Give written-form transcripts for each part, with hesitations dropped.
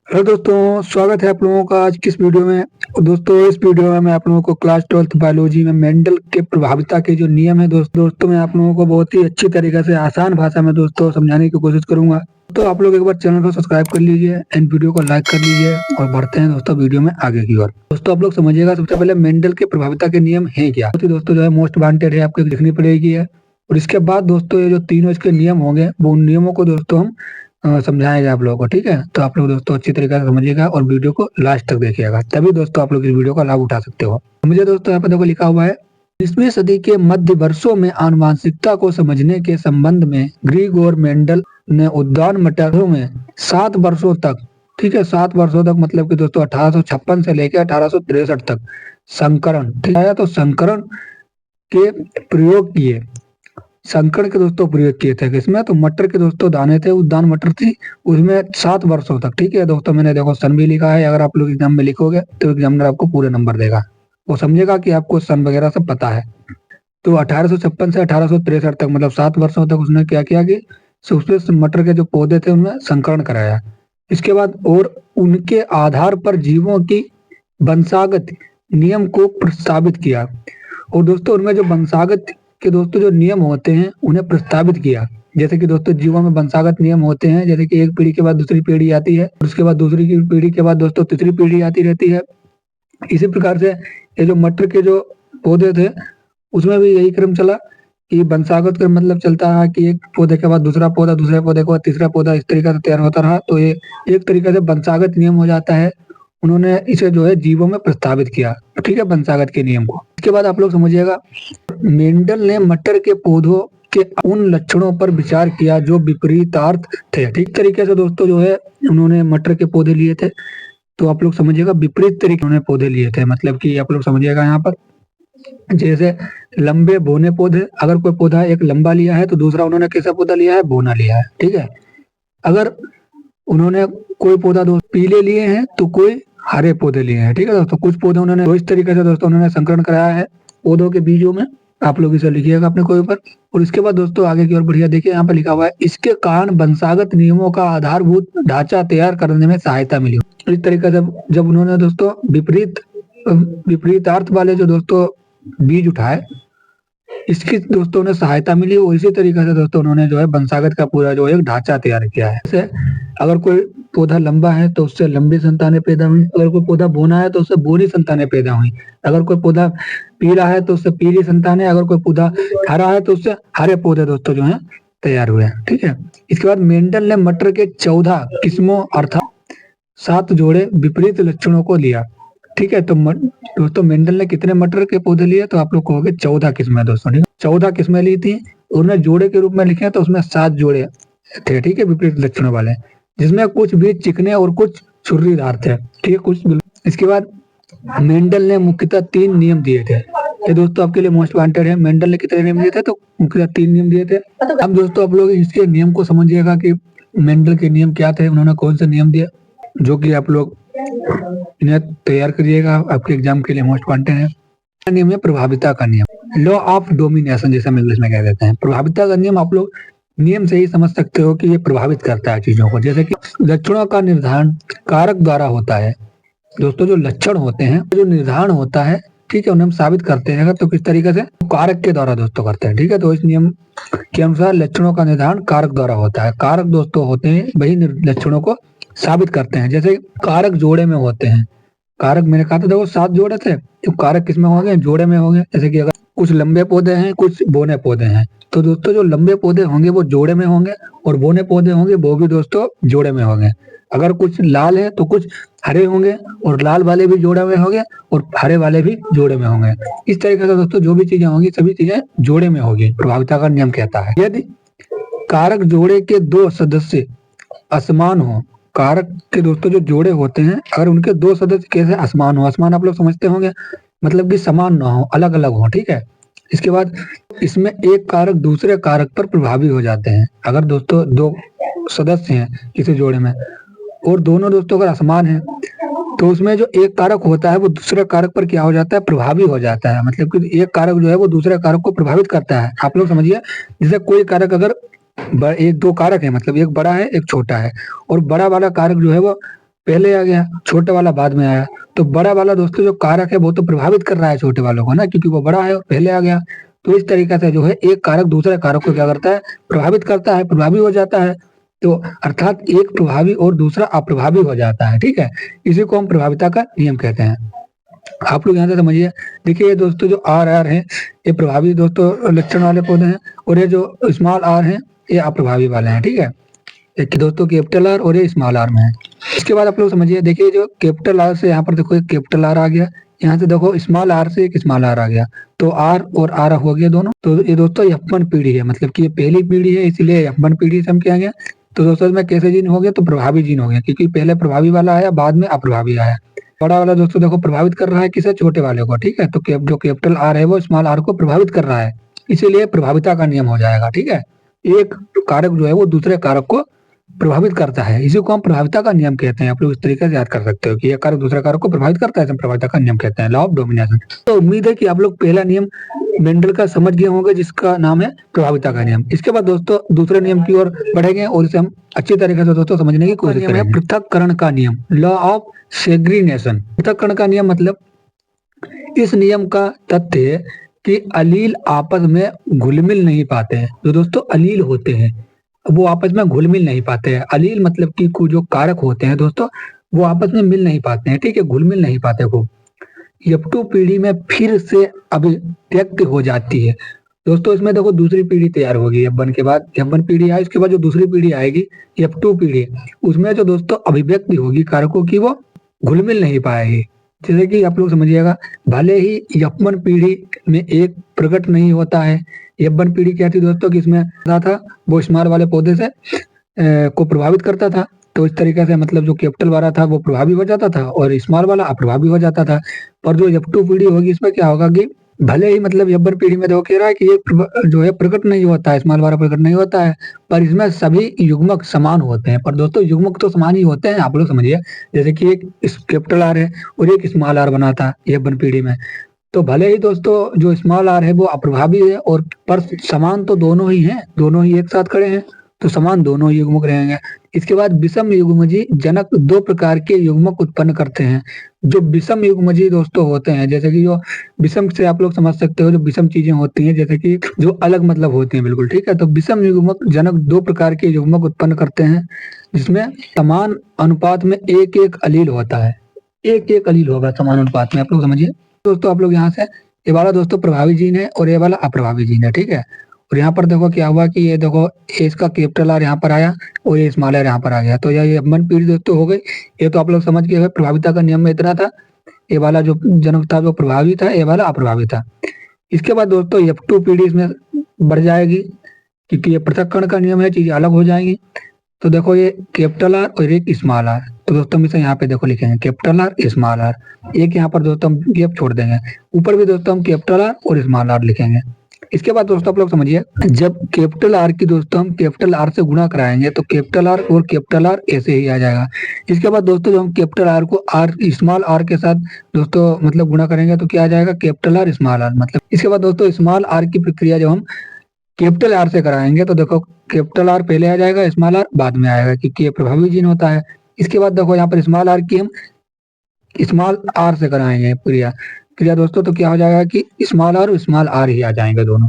Hello दोस्तों, स्वागत है आप लोगों का आज की इस वीडियो में। दोस्तों, इस वीडियो में मैं आप लोगों को क्लास 12th बायोलॉजी में मेंडल के प्रभाविता के जो नियम है दोस्तों मैं आप लोगों को बहुत ही अच्छी तरीके से आसान भाषा में दोस्तों समझाने की कोशिश करूंगा। तो आप लोग एक बार चैनल को सब्सक्राइब कर लीजिए एंड वीडियो को लाइक कर लीजिए और बढ़ते हैं दोस्तों वीडियो में आगे की ओर। दोस्तों, आप लोग समझिएगा, सबसे पहले मेंडल के प्रभाविता के नियम है क्या। दोस्तों जो है मोस्ट वांटेड है, आपको लिखनी पड़ेगी है। और इसके बाद दोस्तों ये जो तीनों इसके नियम होंगे वो उन नियमों को दोस्तों हम समझाएंगे आप लोगों को। ठीक है, तो आप लोग दोस्तों अच्छी तरीके से समझिएगा और वीडियो को लास्ट तक देखिएगा, तभी दोस्तों आप लोग इस वीडियो का लाभ उठा सकते हो। मुझे दोस्तों यहाँ पे देखो लिखा हुआ है, 20वीं सदी के मध्य वर्षों में आनुवांशिकता को समझने के संबंध में ग्रीगोर मेंडल ने उद्यान मटरों में 7 वर्षों तक, ठीक है 7 वर्षों तक मतलब कि दोस्तों 1856 से लेकर 1863 तक संकरण, ठीक है, तो संकरण के प्रयोग किए। संकरण के दोस्तों प्रयोग किए थे किसमें, तो मटर के दोस्तों दाने थे, उद्यान मटर थी, उसमें 7 वर्षों तक। ठीक है दोस्तों, मैंने देखो सन भी लिखा है, अगर आप लोग एग्जाम में लिखोगे तो एग्जामिनर आपको पूरे नंबर देगा, वो समझेगा कि आपको सन वगैरह सब पता है। तो 1856 से 1863 तक मतलब 7 वर्षों तक उसने क्या किया कि उसमें मटर के जो पौधे थे उनमें संकरण कराया। इसके बाद और उनके आधार पर जीवों की वंशागत नियम को प्रस्तावित किया। और दोस्तों उनमें जो वंशागत के दोस्तों जो नियम होते हैं उन्हें प्रस्तावित किया। जैसे कि दोस्तों जीवों में वंशागत नियम होते हैं, जैसे कि एक पीढ़ी के बाद दूसरी पीढ़ी आती है, उसके बाद दूसरी की पीढ़ी के बाद दोस्तों तीसरी पीढ़ी आती रहती है। इसी प्रकार से ये जो मटर के जो पौधे थे उसमें भी यही क्रम चला कि वंशागत क्रम मतलब चलता रहा कि एक पौधे के बाद दूसरा पौधा, दूसरे पौधे के बाद तीसरा पौधा, इस तरीके से तैयार होता रहा। तो ये एक तरीके से वंशागत नियम हो जाता है। उन्होंने इसे जो है जीवों में प्रस्तावित किया, ठीक है, वंशागत के नियम को। इसके बाद आप लोग समझिएगा, मेंडल ने मटर के पौधों के उन लक्षणों पर विचार किया जो विपरीतार्थ थे। ठीक तरीके से दोस्तों जो है उन्होंने मटर के पौधे लिए थे, तो आप लोग समझिएगा विपरीत तरीके उन्होंने पौधे लिए थे, मतलब कि आप लोग समझिएगा यहाँ पर जैसे लंबे बोने पौधे, अगर कोई पौधा एक लंबा लिया है तो दूसरा उन्होंने कैसा पौधा लिया है, बोना लिया है। ठीक है, अगर उन्होंने कोई पौधा दोस्त पीले लिए हैं तो कोई हरे पौधे लिए हैं। ठीक है दोस्तों, कुछ पौधे उन्होंने तो इस तरीके से दोस्तों उन्होंने संकरण कराया है पौधों के बीजों में। आप लोग इसे लिखिएगा अपने कोई ऊपर। और इसके बाद दोस्तों आगे की ओर बढ़िया देखिए, यहाँ पे लिखा हुआ है, इसके कारण वंशागत नियमों का आधारभूत ढांचा तैयार करने में सहायता मिली। इस तरीके से जब उन्होंने दोस्तों विपरीतार्थ वाले जो दोस्तों बीज उठाए, इसकी दोस्तों ने सहायता मिली। और इसी तरीके से दोस्तों उन्होंने जो है वंशागत का पूरा जो एक ढांचा तैयार किया है। जैसे अगर कोई पौधा लंबा है तो उससे लंबी संतानें पैदा हुई, अगर कोई पौधा बोना है तो उससे बोनी संतानें पैदा हुई, अगर कोई पौधा पीला है तो उससे पीली संतानें, अगर कोई पौधा हरा है तो उससे हरे पौधे दोस्तों जो है तैयार हुए। ठीक है, इसके बाद मेंडल ने मटर के 14 किस्मों अर्थात 7 जोड़े विपरीत लक्षणों को लिया। ठीक है, तो दोस्तों मेंडल ने कितने मटर के पौधे लिए, तो आप लोग कहोगे 14 किस्में दोस्तों। 14 किस्में ली थी, उन्हें जोड़े के रूप में लिखे तो उसमें 7 जोड़े थे, ठीक है, विपरीत लक्षणों वाले, जिसमें कुछ बीज चिकने और कुछ छुर्रीदार थे। ठीक है, कुछ। इसके बाद मेंडल ने मुख्यतः 3 नियम दिए थे। ये दोस्तों आपके लिए मोस्ट वांटेड है। मेंडल ने कितने नियम दिए थे, तो मुख्यतः 3 नियम दिए थे। अब दोस्तों आप लोग इसके नियम को समझिएगा कि मेंडल के नियम क्या थे, उन्होंने कौन से नियम दिए, जो कि आप लोग इन्हें तैयार करिएगा, आपके एग्जाम के लिए मोस्ट वांटेड है। नियम है प्रभाविता का नियम, लॉ ऑफ डोमिनेशन जैसे हम इंग्लिश में कह देते हैं। प्रभाविता का नियम आप लोग नियम से ही समझ सकते हो कि ये प्रभावित करता है चीजों को। जैसे कि लक्षणों का निर्धारण कारक द्वारा होता है। दोस्तों जो लक्षण होते हैं, जो निर्धारण होता है, ठीक है, उन्हें हम साबित करते हैं तो किस तरीके से, कारक के द्वारा दोस्तों करते हैं। ठीक है, तो इस नियम के अनुसार लक्षणों का निर्धारण कारक द्वारा होता है। कारक दोस्तों होते हैं वही लक्षणों को साबित करते हैं। जैसे कारक जोड़े में होते हैं, कारक मैंने कहा था देखो 7 जोड़े थे, तो कारक किसमें होंगे, जोड़े में होंगे। जैसे कि अगर कुछ लंबे पौधे हैं कुछ बोने पौधे हैं, तो दोस्तों जो लंबे पौधे होंगे वो जोड़े में होंगे और बोने पौधे होंगे वो भी दोस्तों जोड़े में होंगे। अगर कुछ लाल है तो कुछ हरे होंगे और लाल वाले भी जोड़े में होंगे और हरे वाले भी जोड़े में होंगे। इस तरीके से दोस्तों जो भी चीजें होंगी सभी चीजें जोड़े में होगी, प्रभाविता का नियम कहता है। यदि कारक जोड़े के 2 सदस्य असमान हो, कारक के दोस्तों जो जोड़े होते हैं अगर उनके 2 सदस्य कैसे असमान हो, असमान आप लोग समझते होंगे मतलब कि समान ना हो, अलग अलग हो। ठीक है, इसके बाद इसमें एक कारक दूसरे कारक पर प्रभावी हो जाते हैं। अगर दोस्तों 2 सदस्य हैं किसी जोड़े में और दोनों दोस्तों अगर असमान है तो उसमें जो एक कारक होता है वो दूसरे कारक पर क्या हो जाता है, प्रभावी हो जाता है। मतलब कि एक कारक जो है वो दूसरे कारक को प्रभावित करता है। आप लोग समझिए, जैसे कोई कारक अगर एक 2 कारक है, मतलब एक बड़ा है एक छोटा है, और बड़ा वाला कारक जो है वो पहले आ गया, छोटा वाला बाद में आया। तो बड़ा वाला दोस्तों जो कारक है वो तो प्रभावित कर रहा है छोटे वालों को ना, क्योंकि वो बड़ा है और पहले आ गया। तो इस तरीके से जो है एक कारक दूसरे कारक को क्या करता है, प्रभावित करता है, प्रभावी हो जाता है। तो अर्थात एक प्रभावी और दूसरा अप्रभावी हो जाता है, ठीक है। इसी को हम प्रभाविता का नियम कहते हैं। आप लोग यहाँ से समझिए। देखिए दोस्तों जो आर आर है ये प्रभावी दोस्तों लक्षण वाले पौधे हैं, और ये जो स्मॉल आर है ये अप्रभावी वाले हैं, ठीक है। एक दोस्तों कैपिटल आर और ये स्मॉल आर में है। इसके बाद आप लोग समझिए, देखिए जो कैपिटल आर से यहाँ पर देखो एक कैपिटल आर आ गया, यहाँ से देखो स्मॉल आर से एक स्मॉल आर आ गया, तो आर और आर हो गया दोनों। तो ये दोस्तों F1 पीढ़ी है, मतलब कि ये पहली पीढ़ी है, इसीलिए F1 पीढ़ी से हम क्या गया। तो दोस्तों इसमें कैसे जीन हो गया, तो प्रभावी जीन हो गया, क्योंकि पहले प्रभावी वाला आया बाद में अप्रभावी आया। बड़ा वाला दोस्तों देखो प्रभावित कर रहा है किसे, छोटे वाले को, ठीक है। तो जो कैपिटल आर है वो स्मॉल आर को प्रभावित कर रहा है, इसीलिए प्रभाविता का नियम हो जाएगा, ठीक है। एक कारक जो है वो दूसरे कारक को प्रभावित करता है, इसी को हम प्रभाविता का नियम कहते हैं। आप लोग इस तरीके से याद कर सकते हो कि एक कारक दूसरे कारक को प्रभावित करता है, प्रभाविता का नियम कहते हैं, लॉ ऑफ डोमिनेशन। तो उम्मीद है कि आप लोग पहला नियम मेंडल का समझ गए होंगे, जिसका नाम है प्रभाविता का नियम। इसके बाद दोस्तों दूसरे नियम की ओर बढ़ेंगे और इसे हम अच्छी तरीके से दोस्तों समझने की कोशिश करेंगे। पृथक्करण का नियम, लॉ ऑफ सेग्रीगेशन। पृथक्करण का नियम मतलब इस नियम का तथ्य है कि अलील आपस में घुल मिल नहीं पाते हैं। जो दोस्तों अलील होते हैं वो आपस में घुल मिल नहीं पाते हैं। अलील मतलब कि जो कारक होते हैं दोस्तों वो आपस में मिल नहीं पाते हैं, ठीक है, घुल मिल नहीं पाते वो। F2 पीढ़ी में फिर से अभिव्यक्त हो जाती है दोस्तों। इसमें देखो दूसरी पीढ़ी तैयार होगी F1 के बाद, F1 पीढ़ी आई, उसके बाद जो दूसरी पीढ़ी आएगी F2 पीढ़ी, उसमें जो दोस्तों अभिव्यक्ति होगी कारकों की वो घुल मिल नहीं पाएगी। जैसे कि आप लोग समझिएगा, भले ही F1 पीढ़ी में एक प्रकट नहीं होता है। F1 पीढ़ी क्या थी दोस्तों कि इसमें था वो स्मॉल वाले पौधे से को प्रभावित करता था। तो इस तरीके से मतलब जो कैपिटल वाला था वो प्रभावी हो जाता था और स्मॉल वाला अप्रभावी हो जाता था। पर जो F2 पीढ़ी होगी इसमें क्या होगा कि भले ही मतलब F1 पीढ़ी में देखो कह रहा है कि ये जो है प्रकट नहीं होता है, स्मॉल वाला प्रकट नहीं होता है, पर इसमें सभी युग्मक समान होते हैं। पर दोस्तों युग्मक तो समान ही होते हैं, आप लोग समझिए। जैसे कि एक कैपिटल आर है और एक स्मॉल आर बना था F1 पीढ़ी में, तो भले ही दोस्तों जो स्मॉल आर है वो अप्रभावी है और पर समान तो दोनों ही हैं, दोनों ही एक साथ खड़े हैं, तो समान दोनों ही युग्मक रहेंगे। इसके बाद विषम युग्मजी जनक दो प्रकार के युग्मक उत्पन्न करते हैं। जो विषम युग्मजी दोस्तों होते हैं, जैसे कि जो विषम से आप लोग समझ सकते हो, जो विषम चीजें होती हैं जैसे कि जो अलग मतलब होती हैं, बिल्कुल ठीक है। तो विषम युग्मक जनक दो प्रकार के युग्मक उत्पन्न करते हैं, जिसमें समान अनुपात में एक एक अलील होता है, एक एक अलील होगा समान अनुपात में, आप लोग समझिए। दोस्तों आप लोग यहाँ से ये वाला दोस्तों प्रभावी जीन है और ये वाला अप्रभावी जीन है, ठीक है। और यहाँ पर देखो क्या हुआ कि ये देखो इसका कैपिटल आर यहाँ पर आया और ये स्मॉल आर यहाँ पर आ गया, तो ये F1 पीढ़ी दोस्तों हो गई। ये तो आप लोग समझ गए, प्रभाविता का नियम में इतना था, ये वाला जो जनक था वो प्रभावी था, ये वाला अप्रभावी था। इसके बाद दोस्तों F2 पीढ़ी इसमें बढ़ जाएगी, क्योंकि ये पृथक्करण का नियम है, चीजें अलग हो जाएंगी। तो देखो ये कैपिटल आर और एक स्मॉल आर, तो दोस्तों हम इसे यहाँ पे देखो लिखेंगे कैपिटल आर स्मॉल आर, एक यहाँ पर दोस्तों हम गैप छोड़ देंगे, ऊपर भी दोस्तों हम कैपिटल आर और स्मॉल आर लिखेंगे। इसके बाद दोस्तों आप लोग समझिए, जब कैपिटल आर की दोस्तों हम कैपिटल आर से गुणा कराएंगे तो कैपिटल आर और कैपिटल आर ऐसे ही आ जाएगा। इसके बाद दोस्तों जब हम कैपिटल आर को आर स्मॉल आर के साथ दोस्तों मतलब गुणा करेंगे तो क्या आ जाएगा, कैपिटल आर स्मॉल आर मतलब। इसके बाद दोस्तों स्मॉल आर की प्रक्रिया जब हम कैपिटल आर से कराएंगे तो देखो कैपिटल आर पहले आ जाएगा, स्मॉल आर बाद में आएगा, क्योंकि ये प्रभावी जीन होता है। इसके बाद देखो यहाँ पर स्मॉल आर की हम स्मॉल आर से कराएंगे क्रिया दोस्तों, तो क्या हो जाएगा कि स्मॉल आर और स्मॉल आर ही आ जाएंगे दोनों।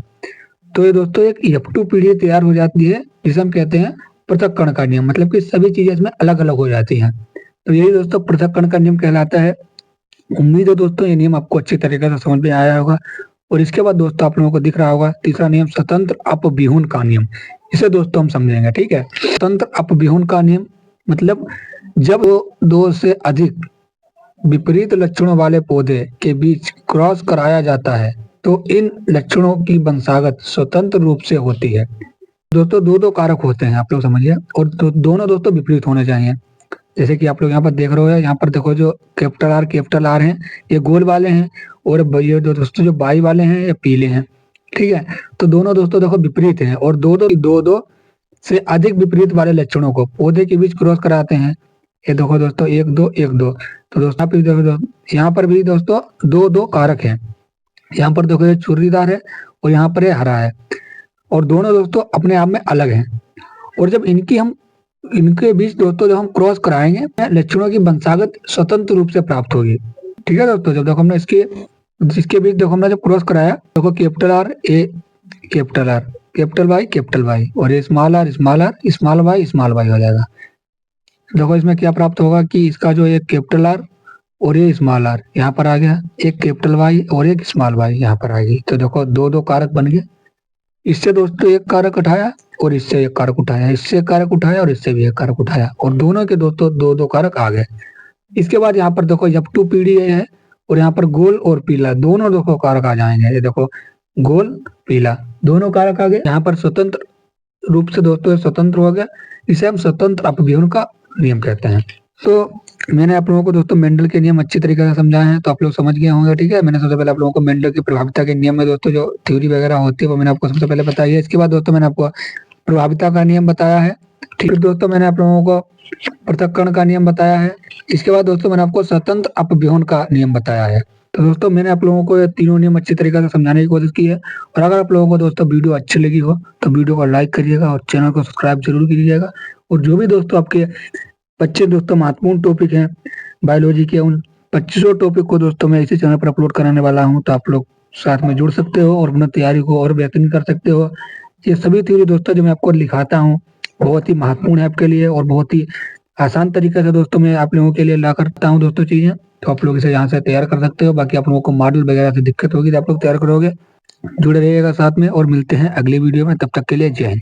तो ये दोस्तों एक F2 पीढ़ी तैयार हो जाती है, जिसे हम कहते हैं पृथक्करण का नियम, मतलब कि सभी चीजें इसमें अलग अलग हो जाती हैं। तो यही दोस्तों पृथक्करण का नियम कहलाता है। उम्मीद है दोस्तों ये नियम आपको अच्छी तरीके से समझ में आया होगा। और इसके बाद दोस्तों आप लोगों को दिख रहा होगा तीसरा नियम स्वतंत्र अपव्यूहन का नियम, इसे दोस्तों हम समझेंगे, ठीक है। स्वतंत्र अपव्यूहन का नियम मतलब जब दो से अधिक विपरीत लक्षणों वाले पौधे के बीच क्रॉस कराया जाता है तो इन लक्षणों की वंशागत स्वतंत्र रूप से होती है। दोस्तों दो दो कारक होते हैं, आप लोग समझिए, और दोनों दोस्तों विपरीत होने चाहिए। जैसे कि आप लोग यहाँ पर देख रहे हो, यहाँ पर देखो जो कैपिटल आर हैं ये गोल वाले हैं और ये दोस्तों जो बाई वाले हैं ये पीले हैं, ठीक है। तो दोनों दोस्तों देखो विपरीत हैं और दो दो से अधिक विपरीत वाले लक्षणों को पौधे के बीच क्रॉस कराते हैं। ये देखो दोस्तों एक दो एक दो, तो दोस्तों यहाँ पर भी दोस्तों दो दो कारक हैं। यहाँ पर देखो ये चुर्रीदार है और यहाँ पर ये हरा है, और दोनों दोस्तों अपने आप में अलग हैं। और जब इनकी हम इनके बीच दोस्तों जब हम क्रॉस कराएंगे लक्षणों की वंशागत स्वतंत्र रूप से प्राप्त होगी। ठीक है दोस्तों, जब देखो हमने इसके बीच देखो हमने जब क्रॉस कराया, देखो capital R A capital R, capital Y और ये स्मॉल आर स्मॉल वाई हो जाएगा। देखो इसमें क्या प्राप्त होगा कि इसका जो एक कैपिटल आर और ये स्मॉल आर यहाँ पर आ गया, एक कैपिटल वाई और एक स्मॉल वाई यहाँ पर आ गई। तो देखो दो दो कारक बन गए। इससे दोस्तों एक कारक उठाया और इससे एक कारक उठाया, इससे एक कारक उठाया और इससे भी एक कारक उठाया और दोनों के दोस्तों दो दो कारक आ गए। इसके बाद यहाँ पर देखो जब 2 पीढ़ी है और यहाँ पर गोल और पीला दोनों देखो कारक आ जाएंगे। ये देखो गोल पीला दोनों कारक आ गए। यहाँ पर स्वतंत्र रूप से दोस्तों स्वतंत्र हो गया, इसे हम स्वतंत्र अपव्यवन का नियम कहते हैं। तो मैंने आप लोगों को दोस्तों मेंडल के नियम अच्छी तरीके से समझाए हैं, तो आप लोग समझ गए होंगे। ठीक है, मैंने सबसे पहले आप लोगों को मेंडल की प्रभाविता के नियम में दोस्तों जो थ्योरी वगैरह होती है वो मैंने आपको सबसे पहले बताई है। इसके बाद दोस्तों मैंने आपको प्रभाविता का नियम बताया है। ठीक है दोस्तों, मैंने आप लोगों को पृथक्करण का नियम बताया है। इसके बाद दोस्तों मैंने आपको स्वतंत्र अपव्यवन का नियम बताया है। तो दोस्तों मैंने आप लोगों को ये तीनों नियम अच्छी तरीके से समझाने की कोशिश की है। और अगर आप लोगों को दोस्तों वीडियो अच्छी लगी हो तो वीडियो को लाइक करिएगा और चैनल को सब्सक्राइब जरूर कीजिएगा। और जो भी दोस्तों आपके बच्चे दोस्तों महत्वपूर्ण टॉपिक हैं बायोलॉजी के, उन 2500 टॉपिक को दोस्तों मैं इसी चैनल पर अपलोड कराने वाला हूं, तो आप लोग साथ में जुड़ सकते हो और अपनी तैयारी को और बेहतरीन कर सकते हो। ये सभी थ्योरी दोस्तों जो मैं आपको लिखाता हूँ बहुत ही महत्वपूर्ण है आपके लिए और बहुत ही आसान तरीके से दोस्तों मैं आप लोगों के लिए ला करता हूँ दोस्तों चीजें, तो आप लोग इसे यहाँ से तैयार कर सकते हो। बाकी आप लोगों को मॉडल वगैरह से दिक्कत होगी तो आप लोग तैयार करोगे। जुड़े रहिएगा साथ में और मिलते हैं अगली वीडियो में, तब तक के लिए जय हिंद।